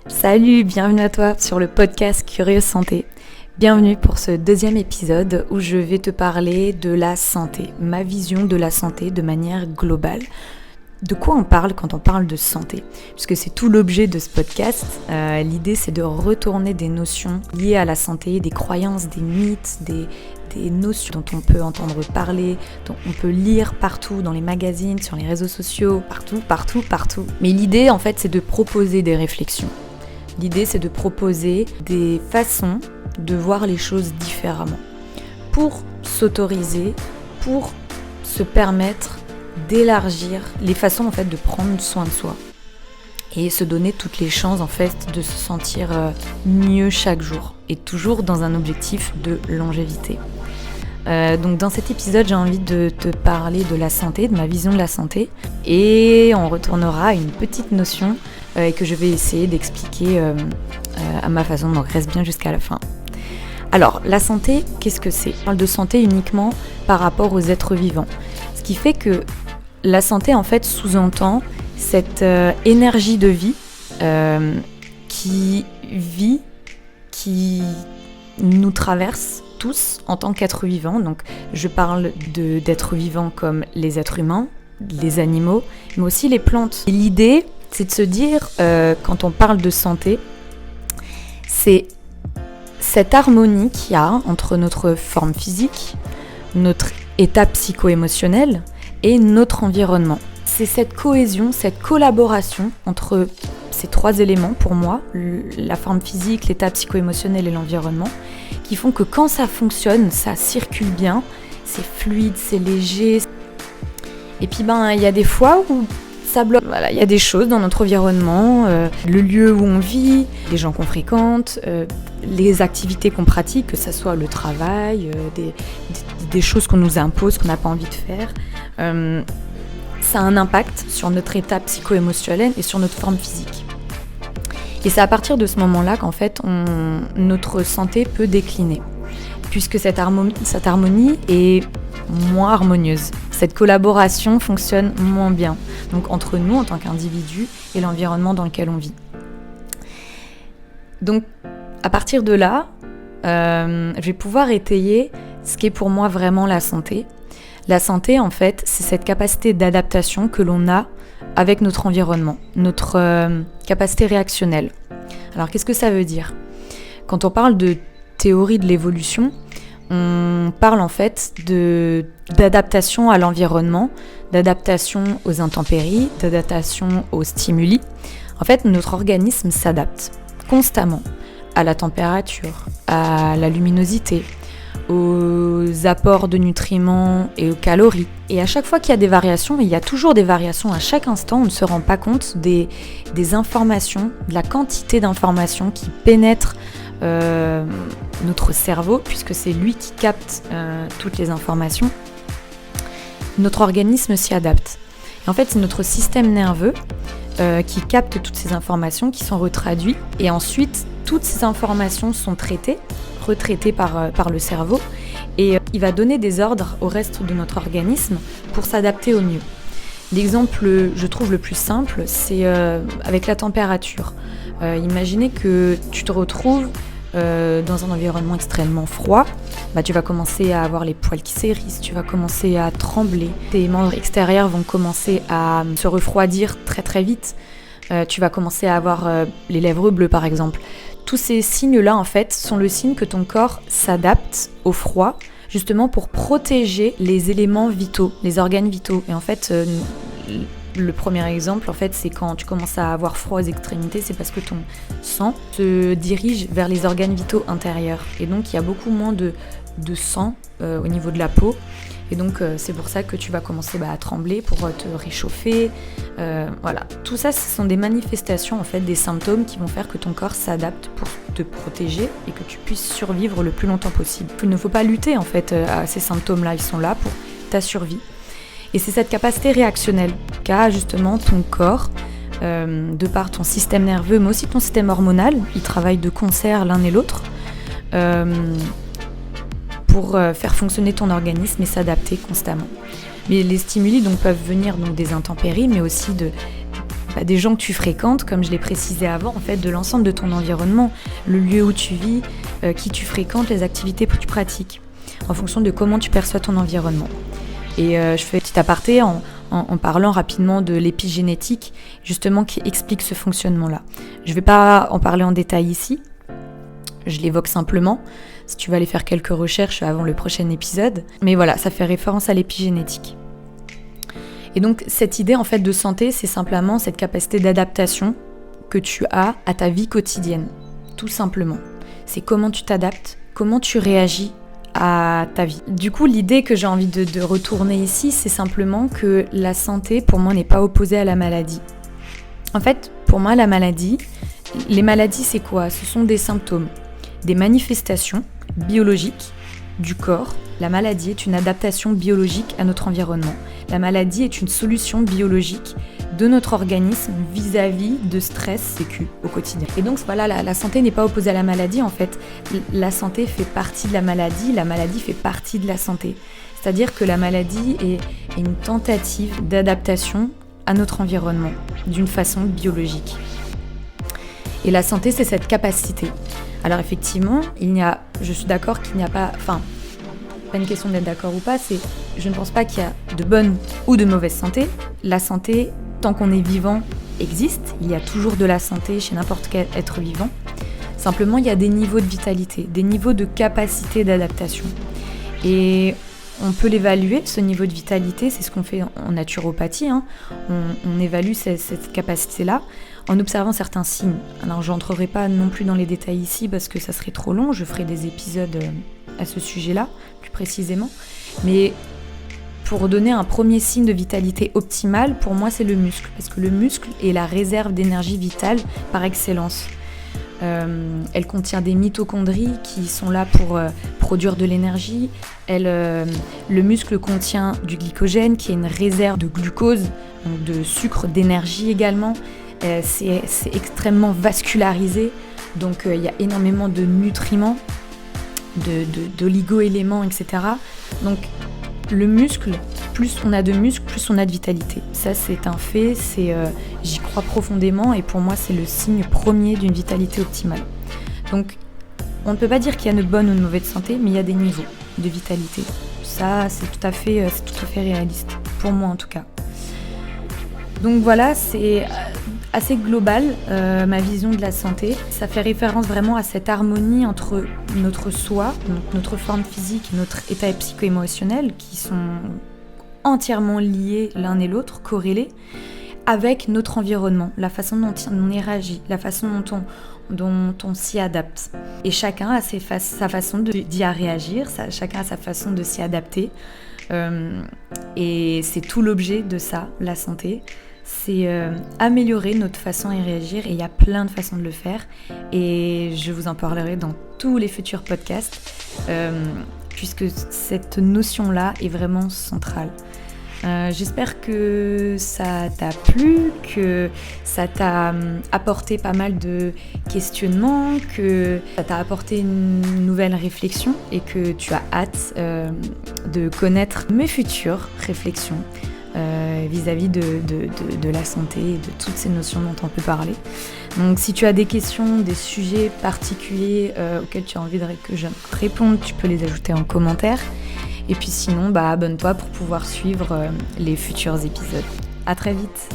Salut, bienvenue à toi sur le podcast Curieuse Santé. Bienvenue pour ce deuxième épisode où je vais te parler de la santé, ma vision de la santé de manière globale. De quoi on parle quand on parle de santé? Puisque c'est tout l'objet de ce podcast. L'idée, c'est de retourner des notions liées à la santé, des croyances, des mythes, des notions dont on peut entendre parler, dont on peut lire partout dans les magazines, sur les réseaux sociaux, partout. Mais l'idée, en fait, c'est de proposer des réflexions. L'idée, c'est de proposer des façons de voir les choses différemment. Pour s'autoriser, pour se permettre d'élargir les façons en fait de prendre soin de soi et se donner toutes les chances en fait de se sentir mieux chaque jour et toujours dans un objectif de longévité. Donc dans cet épisode, j'ai envie de te parler de la santé, de ma vision de la santé, et on retournera à une petite notion que je vais essayer d'expliquer à ma façon, donc reste bien jusqu'à la fin. Alors, la santé, qu'est-ce que c'est ? On parle de santé uniquement par rapport aux êtres vivants. Ce qui fait que la santé, en fait, sous-entend cette énergie de vie qui nous traverse tous en tant qu'êtres vivants. Donc, je parle d'êtres vivants comme les êtres humains, les animaux, mais aussi les plantes. Et l'idée, c'est de se dire, quand on parle de santé, c'est cette harmonie qu'il y a entre notre forme physique, notre état psycho-émotionnel et notre environnement. C'est cette cohésion, cette collaboration entre ces trois éléments pour moi, la forme physique, l'état psycho-émotionnel et l'environnement, qui font que quand ça fonctionne, ça circule bien, c'est fluide, c'est léger. Et puis il y a des fois où ça bloque. Voilà, il y a des choses dans notre environnement, le lieu où on vit, les gens qu'on fréquente, les activités qu'on pratique, que ce soit le travail, des choses qu'on nous impose, qu'on n'a pas envie de faire. Ça a un impact sur notre état psycho-émotionnel et sur notre forme physique. Et c'est à partir de ce moment-là qu'en fait, notre santé peut décliner, puisque cette harmonie est moins harmonieuse. Cette collaboration fonctionne moins bien, donc entre nous en tant qu'individus et l'environnement dans lequel on vit. Donc, à partir de là, je vais pouvoir étayer ce qu'est pour moi vraiment la santé. La santé, en fait, c'est cette capacité d'adaptation que l'on a avec notre environnement, notre capacité réactionnelle. Alors, qu'est-ce que ça veut dire ? Quand on parle de théorie de l'évolution, on parle en fait d'adaptation à l'environnement, d'adaptation aux intempéries, d'adaptation aux stimuli. En fait, notre organisme s'adapte constamment à la température, à la luminosité, aux apports de nutriments et aux calories. Et à chaque fois qu'il y a des variations, il y a toujours des variations à chaque instant, on ne se rend pas compte des informations, de la quantité d'informations qui pénètrent notre cerveau, puisque c'est lui qui capte toutes les informations. Notre organisme s'y adapte. Et en fait, c'est notre système nerveux qui capte toutes ces informations, qui sont retraduites, et ensuite, toutes ces informations sont retraitées par le cerveau, et il va donner des ordres au reste de notre organisme pour s'adapter au mieux. L'exemple, je trouve, le plus simple, c'est avec la température. Imaginez que tu te retrouves dans un environnement extrêmement froid, tu vas commencer à avoir les poils qui s'hérissent, tu vas commencer à trembler, tes membres extérieurs vont commencer à se refroidir très très vite, tu vas commencer à avoir les lèvres bleues par exemple. Tous ces signes-là, en fait, sont le signe que ton corps s'adapte au froid, justement pour protéger les éléments vitaux, les organes vitaux. Et en fait, le premier exemple, en fait, c'est quand tu commences à avoir froid aux extrémités, c'est parce que ton sang se dirige vers les organes vitaux intérieurs. Et donc, il y a beaucoup moins de sang au niveau de la peau. Et donc, c'est pour ça que tu vas commencer à trembler pour te réchauffer. Voilà. Tout ça, ce sont des manifestations, en fait, des symptômes qui vont faire que ton corps s'adapte pour te protéger et que tu puisses survivre le plus longtemps possible. Il ne faut pas lutter, en fait, à ces symptômes-là. Ils sont là pour ta survie. Et c'est cette capacité réactionnelle qu'a justement ton corps, de par ton système nerveux, mais aussi ton système hormonal. Ils travaillent de concert l'un et l'autre pour faire fonctionner ton organisme et s'adapter constamment. Mais les stimuli peuvent venir des intempéries, mais aussi des gens que tu fréquentes, comme je l'ai précisé avant, en fait, de l'ensemble de ton environnement, le lieu où tu vis, qui tu fréquentes, les activités que tu pratiques, en fonction de comment tu perçois ton environnement. Et je fais un petit aparté en parlant rapidement de l'épigénétique, justement, qui explique ce fonctionnement-là. Je ne vais pas en parler en détail ici, je l'évoque simplement, si tu vas aller faire quelques recherches avant le prochain épisode. Mais voilà, ça fait référence à l'épigénétique. Et donc, cette idée, en fait, de santé, c'est simplement cette capacité d'adaptation que tu as à ta vie quotidienne, tout simplement. C'est comment tu t'adaptes, comment tu réagis à ta vie. Du coup, l'idée que j'ai envie de retourner ici, c'est simplement que la santé, pour moi, n'est pas opposée à la maladie. En fait, pour moi, les maladies, c'est quoi ? Ce sont des symptômes, des manifestations biologiques du corps. La maladie est une adaptation biologique à notre environnement. La maladie est une solution biologique de notre organisme vis-à-vis de stress vécu au quotidien. Et donc voilà, la santé n'est pas opposée à la maladie, en fait. La santé fait partie de la maladie fait partie de la santé. C'est-à-dire que la maladie est une tentative d'adaptation à notre environnement d'une façon biologique. Et la santé, c'est cette capacité. Alors effectivement, je suis d'accord qu'il n'y a pas une question d'être d'accord ou pas, je ne pense pas qu'il y a de bonne ou de mauvaise santé. La santé, tant qu'on est vivant, existe. Il y a toujours de la santé chez n'importe quel être vivant. Simplement, il y a des niveaux de vitalité, des niveaux de capacité d'adaptation. Et on peut l'évaluer, ce niveau de vitalité, c'est ce qu'on fait en naturopathie. On évalue cette capacité-là en observant certains signes. Alors, je n'entrerai pas non plus dans les détails ici parce que ça serait trop long. Je ferai des épisodes à ce sujet-là, plus précisément. Mais pour donner un premier signe de vitalité optimale, pour moi, c'est le muscle. Parce que le muscle est la réserve d'énergie vitale par excellence. Elle contient des mitochondries qui sont là pour produire de l'énergie. Le muscle contient du glycogène qui est une réserve de glucose, donc de sucre, d'énergie également. C'est extrêmement vascularisé, donc il y a énormément de nutriments, d'oligo-éléments, etc. Donc le muscle, plus on a de muscles, plus on a de vitalité. Ça, c'est un fait, j'y crois profondément et pour moi, c'est le signe premier d'une vitalité optimale. Donc, on ne peut pas dire qu'il y a de bonne ou de mauvaise santé, mais il y a des niveaux de vitalité. Ça, c'est tout à fait réaliste, pour moi en tout cas. Donc voilà, c'est assez global, ma vision de la santé. Ça fait référence vraiment à cette harmonie entre notre soi, donc notre forme physique et notre état psycho-émotionnel, qui sont entièrement liés l'un et l'autre, corrélés, avec notre environnement, la façon dont on y réagit, la façon dont on s'y adapte. Et chacun a sa façon d'y réagir, chacun a sa façon de s'y adapter. Et c'est tout l'objet de ça, la santé. C'est améliorer notre façon à y réagir et il y a plein de façons de le faire et je vous en parlerai dans tous les futurs podcasts puisque cette notion-là est vraiment centrale. J'espère que ça t'a plu, que ça t'a apporté pas mal de questionnements, que ça t'a apporté une nouvelle réflexion et que tu as hâte de connaître mes futures réflexions vis-à-vis de la santé et de toutes ces notions dont on peut parler. Donc si tu as des questions, des sujets particuliers auxquels tu as envie que je réponde, tu peux les ajouter en commentaire. Et puis sinon, abonne-toi pour pouvoir suivre les futurs épisodes. À très vite.